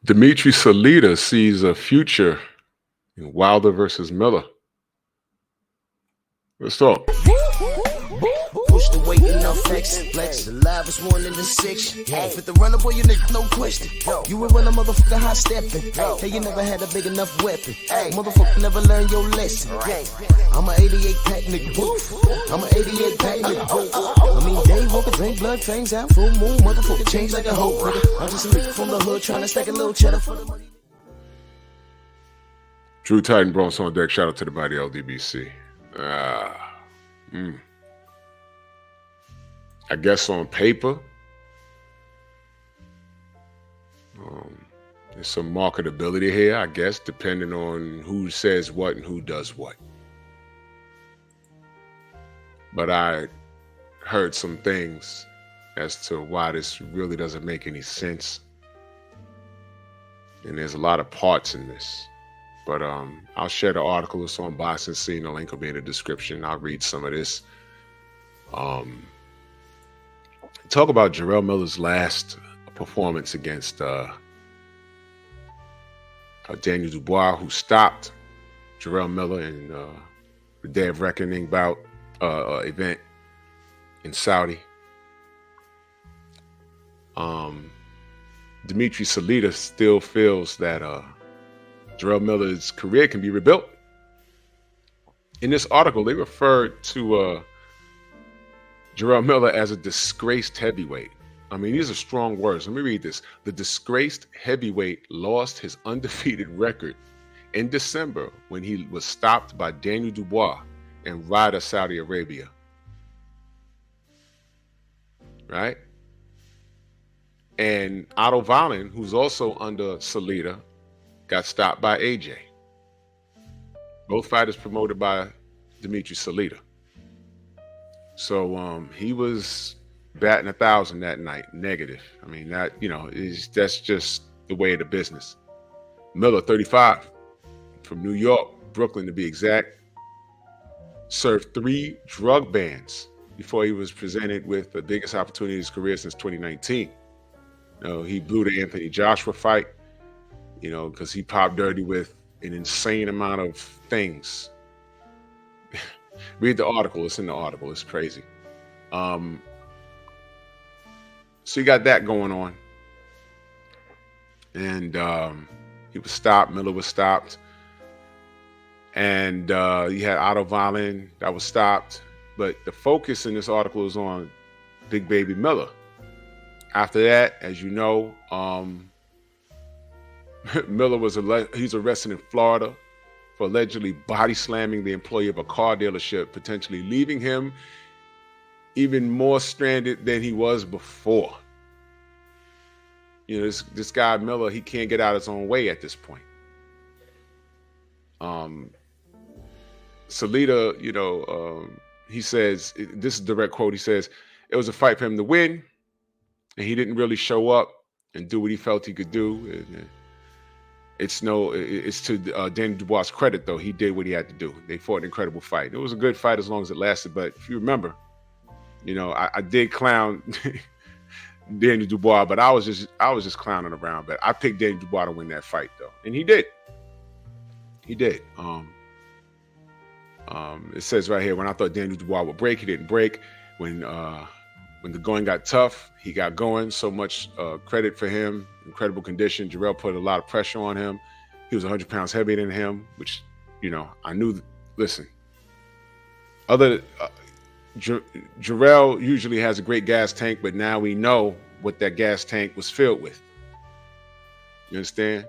Dimitri Salita sees a future in Wilder versus Miller. Let's talk. Push the weight in our flex. Flex. The live is one in the six. With the runner boy, you nigga, no question. You will run a motherfucker high stepping. Hey, you never had a big enough weapon. Motherfucker never learned your lesson. I'm a 88 pack nigga. I'm a 88 pack nigga. I mean, day walker, drink blood, fangs out, full moon, motherfucker change like a hoe. I'm just a nigga from the hood trying to stack a little cheddar for the money. Drew Titan Bronx on deck. Shout out to the body LDBC. I guess on paper, there's some marketability here, I guess, depending on who says what and who does what. But I heard some things as to why this really doesn't make any sense. And there's a lot of parts in this. But I'll share the article. It's on Boxing Scene. The link will be in the description. I'll read some of this. Talk about Jerrell Miller's last performance against Daniel Dubois, who stopped Jerrell Miller in the Day of Reckoning bout event in Saudi. Dimitri Salita still feels that Jerrell Miller's career can be rebuilt. In this article, they referred to Jerrell Miller as a disgraced heavyweight. I mean, these are strong words. Let me read this. The disgraced heavyweight lost his undefeated record in December when he was stopped by Daniel Dubois in Riyadh, Saudi Arabia. Right? And Otto Wallin, who's also under Salita, got stopped by AJ. Both fighters promoted by Dimitri Salita. So he was batting 1,000 that night, negative. I mean, that's just the way of the business. Miller, 35, from New York, Brooklyn to be exact, served 3 drug bans before he was presented with the biggest opportunity in his career since 2019. He blew the Anthony Joshua fight, because he popped dirty with an insane amount of things. Read the article. It's in the article. It's crazy. So you got that going on. And he was stopped. Miller was stopped. And you had Otto Wallin that was stopped. But the focus in this article is on Big Baby Miller. After that, as you know, Miller he's arrested in Florida for allegedly body slamming the employee of a car dealership, potentially leaving him even more stranded than he was before. This guy Miller, he can't get out his own way at this point. Salita, he says, this is a direct quote, he says, it was a fight for him to win, and he didn't really show up and do what he felt he could do. It's to Daniel Dubois' credit, though. He did what he had to do. They fought an incredible fight. It was a good fight as long as it lasted. But if you remember, I did clown Daniel Dubois, but I was just clowning around. But I picked Daniel Dubois to win that fight, though, and he did. He did. It says right here, when I thought Daniel Dubois would break, he didn't break. When the going got tough, he got going. So much credit for him. Incredible condition. Jerrell put a lot of pressure on him. He was 100 pounds heavier than him, which, I knew. Listen, Jerrell usually has a great gas tank, but now we know what that gas tank was filled with. You understand?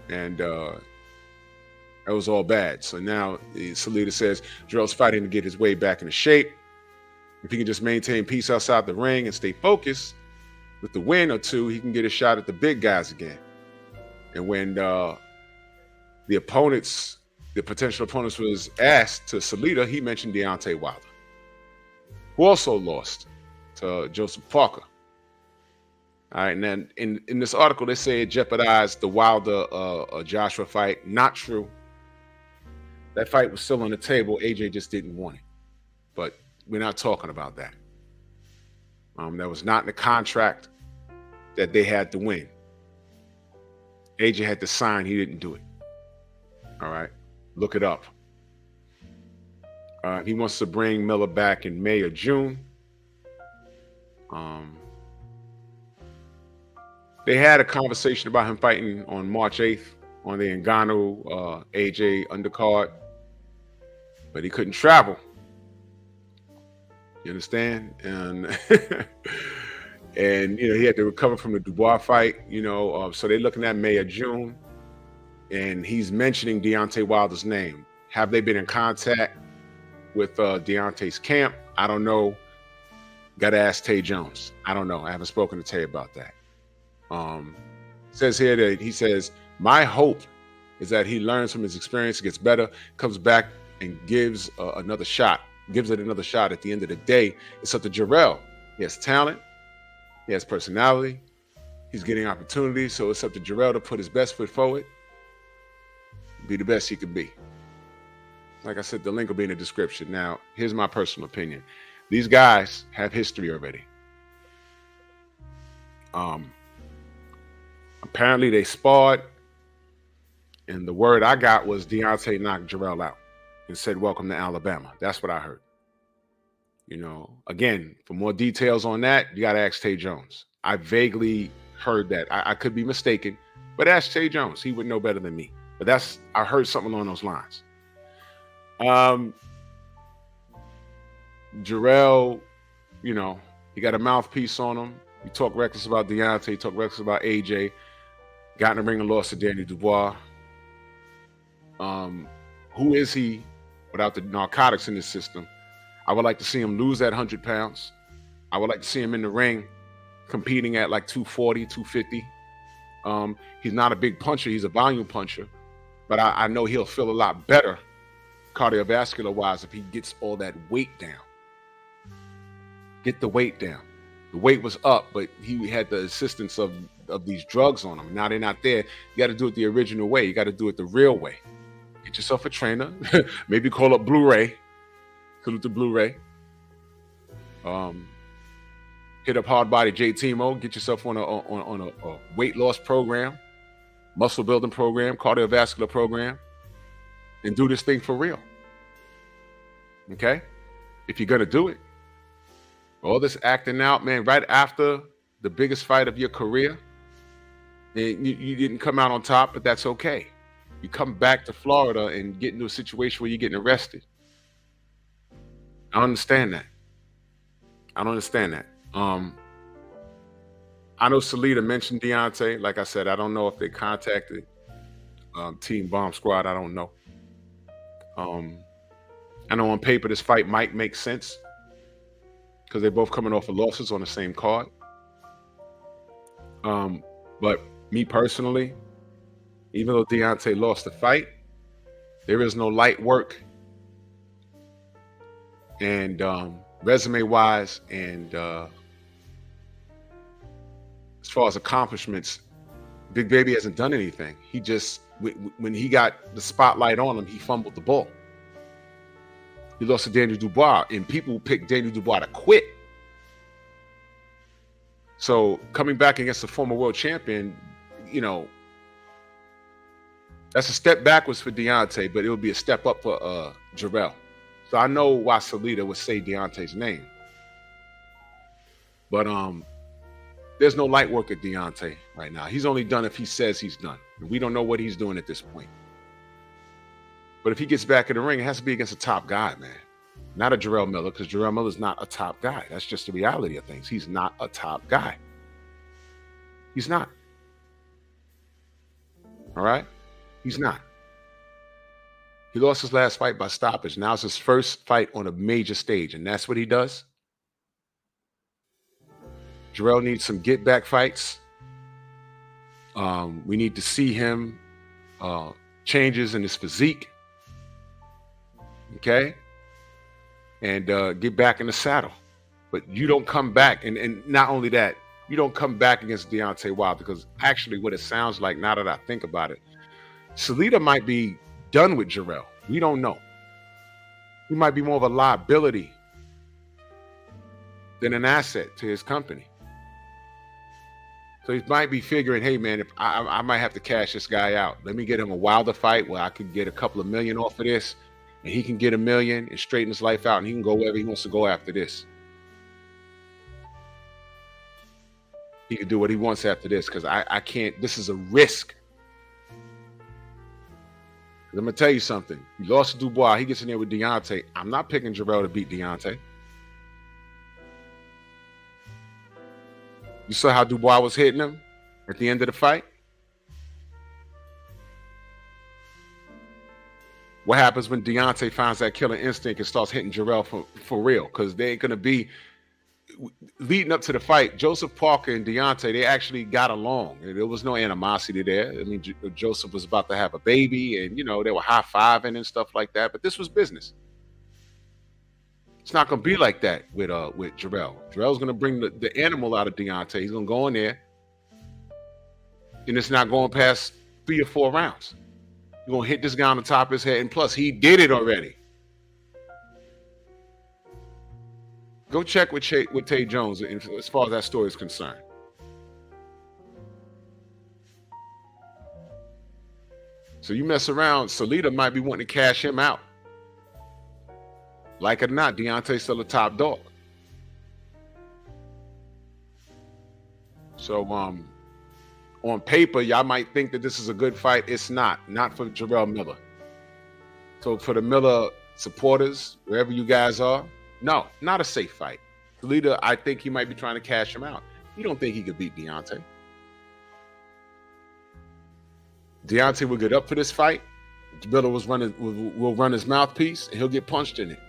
And that was all bad. So now Salita says Jerrell's fighting to get his way back into shape. If he can just maintain peace outside the ring and stay focused, with the win or two, he can get a shot at the big guys again. And when the potential opponents was asked to Salita, he mentioned Deontay Wilder, who also lost to Joseph Parker. All right, and then in this article, they say it jeopardized the Wilder Joshua fight. Not true. That fight was still on the table. AJ just didn't want it. But we're not talking about that. That was not in the contract that they had to win. AJ had to sign. He didn't do it. All right. Look it up. He wants to bring Miller back in May or June. They had a conversation about him fighting on March 8th on the Ngannou AJ undercard, but he couldn't travel. You understand? And and he had to recover from the Dubois fight. So they're looking at May or June, and he's mentioning Deontay Wilder's name. Have they been in contact with Deontay's camp? I don't know. Got to ask Tay Jones. I don't know. I haven't spoken to Tay about that. Says here that he says, my hope is that he learns from his experience, gets better, comes back and gives another shot. Gives it another shot. At the end of the day, it's up to Jerrell. He has talent. He has personality. He's getting opportunities. So it's up to Jerrell to put his best foot forward. Be the best he can be. Like I said, the link will be in the description. Now, here's my personal opinion. These guys have history already. Apparently they sparred, and the word I got was Deontay knocked Jerrell out and said, welcome to Alabama. That's what I heard. Again, for more details on that, you got to ask Tay Jones. I vaguely heard that. I could be mistaken, but ask Tay Jones. He would know better than me. But I heard something along those lines. Jerrell, he got a mouthpiece on him. He talked reckless about Deontay. He talked reckless about AJ. Got in the ring and lost to Daniel Dubois. Who is he without the narcotics in his system? I would like to see him lose that 100 pounds. I would like to see him in the ring competing at like 240, 250. He's not a big puncher. He's a volume puncher. But I know he'll feel a lot better cardiovascular-wise if he gets all that weight down. Get the weight down. The weight was up, but he had the assistance of these drugs on him. Now they're not there. You got to do it the original way. You got to do it the real way. Get yourself a trainer. Maybe call up Blu-ray. Salute to Blu-ray. Hit up Hard Body J Timo. Get yourself on a weight loss program, muscle building program, cardiovascular program, and do this thing for real. Okay? If you're gonna do it. All this acting out, man, right after the biggest fight of your career, and you didn't come out on top, but that's okay. You come back to Florida and get into a situation where you're getting arrested. I don't understand that. I know Salita mentioned Deontay. Like I said, I don't know if they contacted Team Bomb Squad. I don't know. I know on paper this fight might make sense because they're both coming off of losses on the same card. But me personally, even though Deontay lost the fight, there is no light work. And resume-wise and as far as accomplishments, Big Baby hasn't done anything. He just, when he got the spotlight on him, he fumbled the ball. He lost to Daniel Dubois, and people picked Daniel Dubois to quit. So coming back against the former world champion, that's a step backwards for Deontay, but it would be a step up for Jerrell. So I know why Salita would say Deontay's name. But there's no light work at Deontay right now. He's only done if he says he's done. We don't know what he's doing at this point. But if he gets back in the ring, it has to be against a top guy, man. Not a Jerrell Miller, because Jerrell Miller's not a top guy. That's just the reality of things. He's not a top guy. He's not. All right? He's not. He lost his last fight by stoppage. Now it's his first fight on a major stage, and that's what he does. Jerrell needs some get-back fights. We need to see him changes in his physique. Okay? And get back in the saddle. But you don't come back, and not only that, you don't come back against Deontay Wilder, because actually what it sounds like, now that I think about it, Salita might be done with Jerrell. We don't know. He might be more of a liability than an asset to his company. So he might be figuring, hey, man, if I might have to cash this guy out. Let me get him a Wilder fight where I could get a couple of million off of this, and he can get $1 million and straighten his life out, and he can go wherever he wants to go after this. He can do what he wants after this, because I can't. This is a risk. I'm going to tell you something. He lost to Dubois. He gets in there with Deontay. I'm not picking Jerrell to beat Deontay. You saw how Dubois was hitting him at the end of the fight? What happens when Deontay finds that killer instinct and starts hitting Jerrell for real? Because they ain't going to be... Leading up to the fight, Joseph Parker and Deontay, they actually got along. There was no animosity there. I mean, Joseph was about to have a baby, and, you know, they were high-fiving and stuff like that. But this was business. It's not going to be like that with Jerrell. Jerrell's going to bring the animal out of Deontay. He's going to go in there, and it's not going past 3 or 4 rounds. You're going to hit this guy on the top of his head, and plus, he did it already. Go check with Tay Jones as far as that story is concerned. So you mess around, Salita might be wanting to cash him out. Like it or not, Deontay's still a top dog. So on paper, y'all might think that this is a good fight. It's not for Jerrell Miller. So for the Miller supporters, wherever you guys are, no, not a safe fight. Salita, I think he might be trying to cash him out. You don't think he could beat Deontay? Deontay will get up for this fight. Miller will run his mouthpiece, and he'll get punched in it.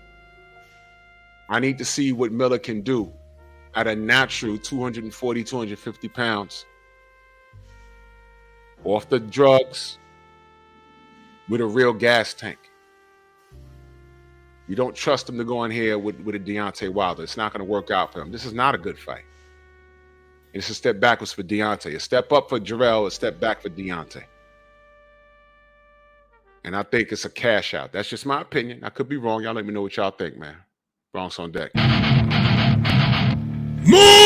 I need to see what Miller can do at a natural 240, 250 pounds. Off the drugs, with a real gas tank. You don't trust him to go in here with a Deontay Wilder. It's not going to work out for him. This is not a good fight. It's a step backwards for Deontay. A step up for Jerrell, a step back for Deontay. And I think it's a cash out. That's just my opinion. I could be wrong. Y'all let me know what y'all think, man. Bronx on deck. Move!